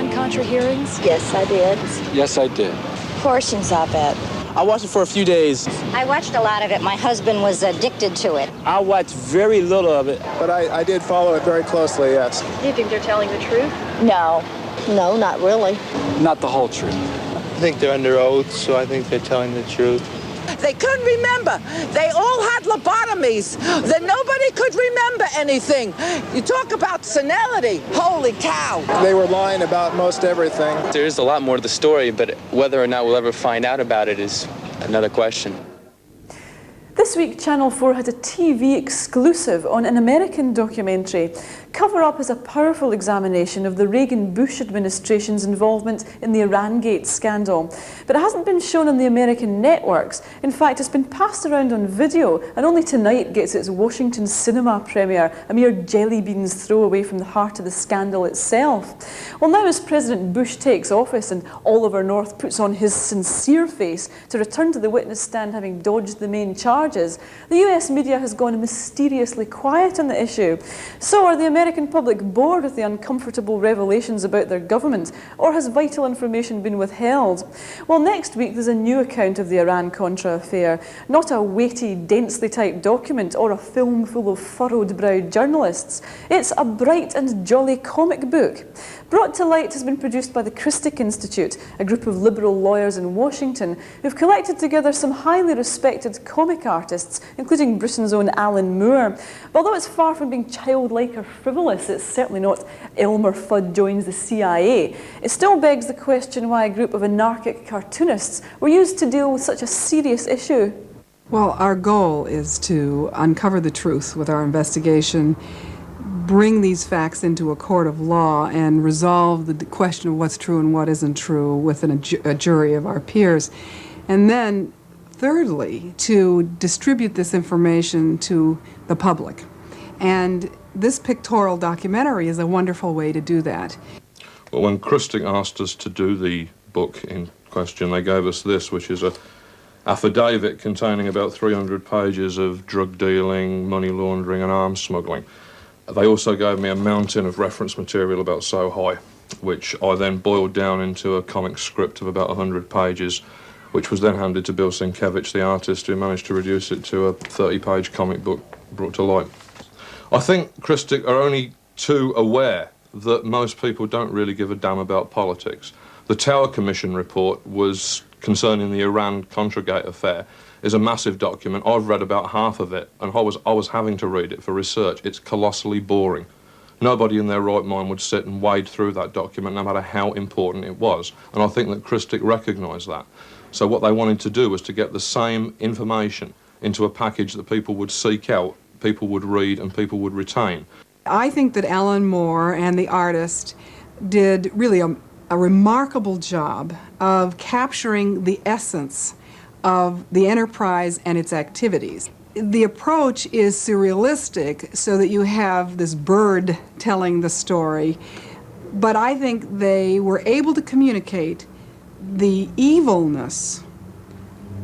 Iran Contra hearings? Yes, I did. Yes, I did. Portions of it. I watched it for a few days. I watched a lot of it. My husband was addicted to it. I watched very little of it. But I did follow it very closely, yes. Do you think they're telling the truth? No. No, not really. Not the whole truth. I think they're under oath, so I think they're telling the truth. They couldn't remember. They all had lobotomies. Then nobody could remember anything. You talk about senility. Holy cow. They were lying about most everything. There is a lot more to the story, but whether or not we'll ever find out about it is another question. This week, Channel 4 had a TV exclusive on an American documentary. Cover Up is a powerful examination of the Reagan-Bush administration's involvement in the Iran-Gate scandal. But it hasn't been shown on the American networks. In fact, it's been passed around on video, and only tonight gets its Washington cinema premiere, a mere jelly beans throw away from the heart of the scandal itself. Well, now as President Bush takes office and Oliver North puts on his sincere face to return to the witness stand having dodged the main charges, the US media has gone mysteriously quiet on the issue. So are the American public bored with the uncomfortable revelations about their government, or has vital information been withheld? Well, next week there's a new account of the Iran Contra affair. Not a weighty, densely typed document or a film full of furrowed-browed journalists. It's a bright and jolly comic book. Brought to Light has been produced by the Christic Institute, a group of liberal lawyers in Washington who've collected together some highly respected comic artists, including Britain's own Alan Moore. But although it's far from being childlike or frivolous, it's certainly not Elmer Fudd joins the CIA. It still begs the question why a group of anarchic cartoonists were used to deal with such a serious issue. Well, our goal is to uncover the truth with our investigation, bring these facts into a court of law, and resolve the question of what's true and what isn't true within a jury of our peers. And then, thirdly, to distribute this information to the public. And this pictorial documentary is a wonderful way to do that. Well, when Christic asked us to do the book in question, they gave us this, which is a affidavit containing about 300 pages of drug dealing, money laundering and arms smuggling. They also gave me a mountain of reference material about So High, which I then boiled down into a comic script of about 100 pages, which was then handed to Bill Sienkiewicz, the artist, who managed to reduce it to a 30-page comic book brought to light. I think Christic are only too aware that most people don't really give a damn about politics. The Tower Commission report was concerning the Iran Contra affair is a massive document. I've read about half of it, and I was having to read it for research. It's colossally boring. Nobody in their right mind would sit and wade through that document, no matter how important it was. And I think that Christic recognised that. So what they wanted to do was to get the same information into a package that people would seek out, people would read, and people would retain. I think that Alan Moore and the artist did really a remarkable job of capturing the essence of the enterprise and its activities. The approach is surrealistic, so that you have this bird telling the story, but I think they were able to communicate the evilness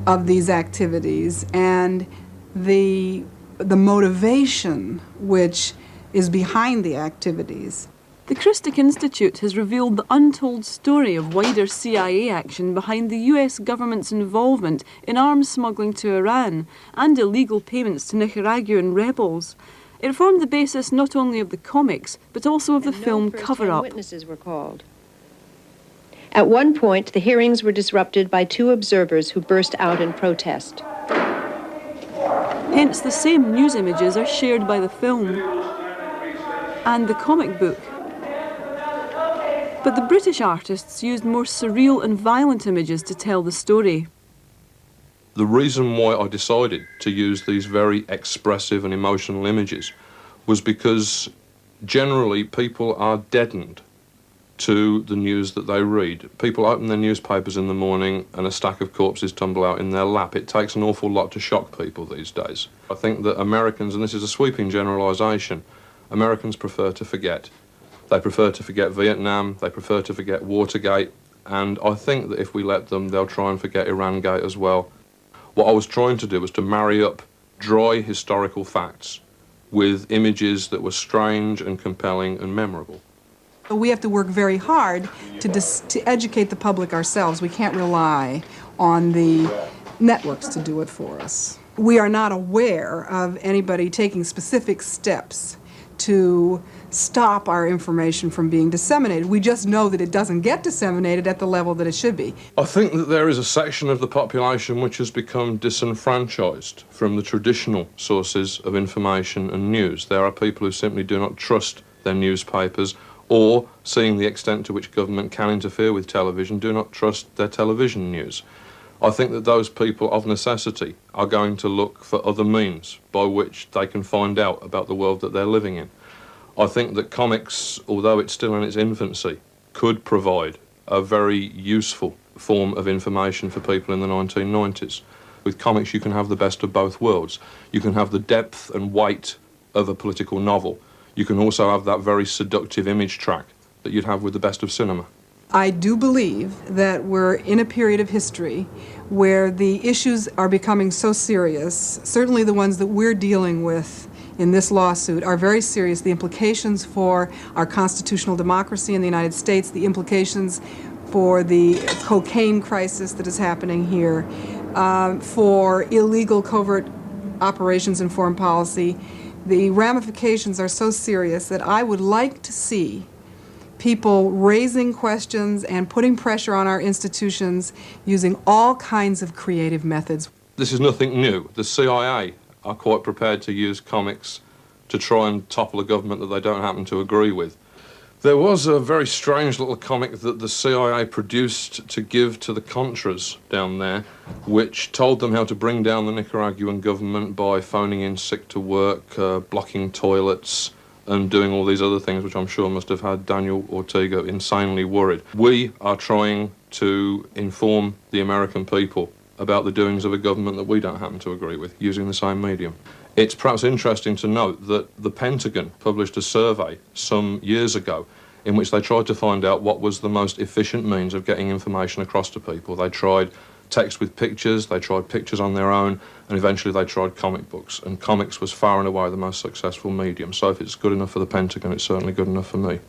of these activities and the motivation which is behind the activities. The Christic Institute has revealed the untold story of wider CIA action behind the US government's involvement in arms smuggling to Iran and illegal payments to Nicaraguan rebels. It formed the basis not only of the comics, but also of the film Cover Up. Witnesses were called. At one point, the hearings were disrupted by two observers who burst out in protest. Hence, the same news images are shared by the film and the comic book. But the British artists used more surreal and violent images to tell the story. The reason why I decided to use these very expressive and emotional images was because generally people are deadened to the news that they read. People open their newspapers in the morning and a stack of corpses tumble out in their lap. It takes an awful lot to shock people these days. I think that Americans, and this is a sweeping generalisation, Americans prefer to forget. They prefer to forget Vietnam, they prefer to forget Watergate, and I think that if we let them, they'll try and forget Iran-Gate as well. What I was trying to do was to marry up dry historical facts with images that were strange and compelling and memorable. We have to work very hard to educate the public ourselves. We can't rely on the networks to do it for us. We are not aware of anybody taking specific steps to stop our information from being disseminated. We just know that it doesn't get disseminated at the level that it should be. I think that there is a section of the population which has become disenfranchised from the traditional sources of information and news. There are people who simply do not trust their newspapers, or, seeing the extent to which government can interfere with television, do not trust their television news. I think that those people of necessity are going to look for other means by which they can find out about the world that they're living in. I think that comics, although it's still in its infancy, could provide a very useful form of information for people in the 1990s. With comics you can have the best of both worlds. You can have the depth and weight of a political novel. You can also have that very seductive image track that you'd have with the best of cinema. I do believe that we're in a period of history where the issues are becoming so serious, certainly the ones that we're dealing with in this lawsuit are very serious. The implications for our constitutional democracy in the United States, the implications for the cocaine crisis that is happening here, for illegal covert operations in foreign policy, the ramifications are so serious that I would like to see people raising questions and putting pressure on our institutions using all kinds of creative methods. This is nothing new. The CIA are quite prepared to use comics to try and topple a government that they don't happen to agree with. There was a very strange little comic that the CIA produced to give to the Contras down there, which told them how to bring down the Nicaraguan government by phoning in sick to work, blocking toilets, and doing all these other things, which I'm sure must have had Daniel Ortega insanely worried. We are trying to inform the American people about the doings of a government that we don't happen to agree with, using the same medium. It's perhaps interesting to note that the Pentagon published a survey some years ago in which they tried to find out what was the most efficient means of getting information across to people. They tried text with pictures, they tried pictures on their own, and eventually they tried comic books. And comics was far and away the most successful medium. So if it's good enough for the Pentagon, it's certainly good enough for me.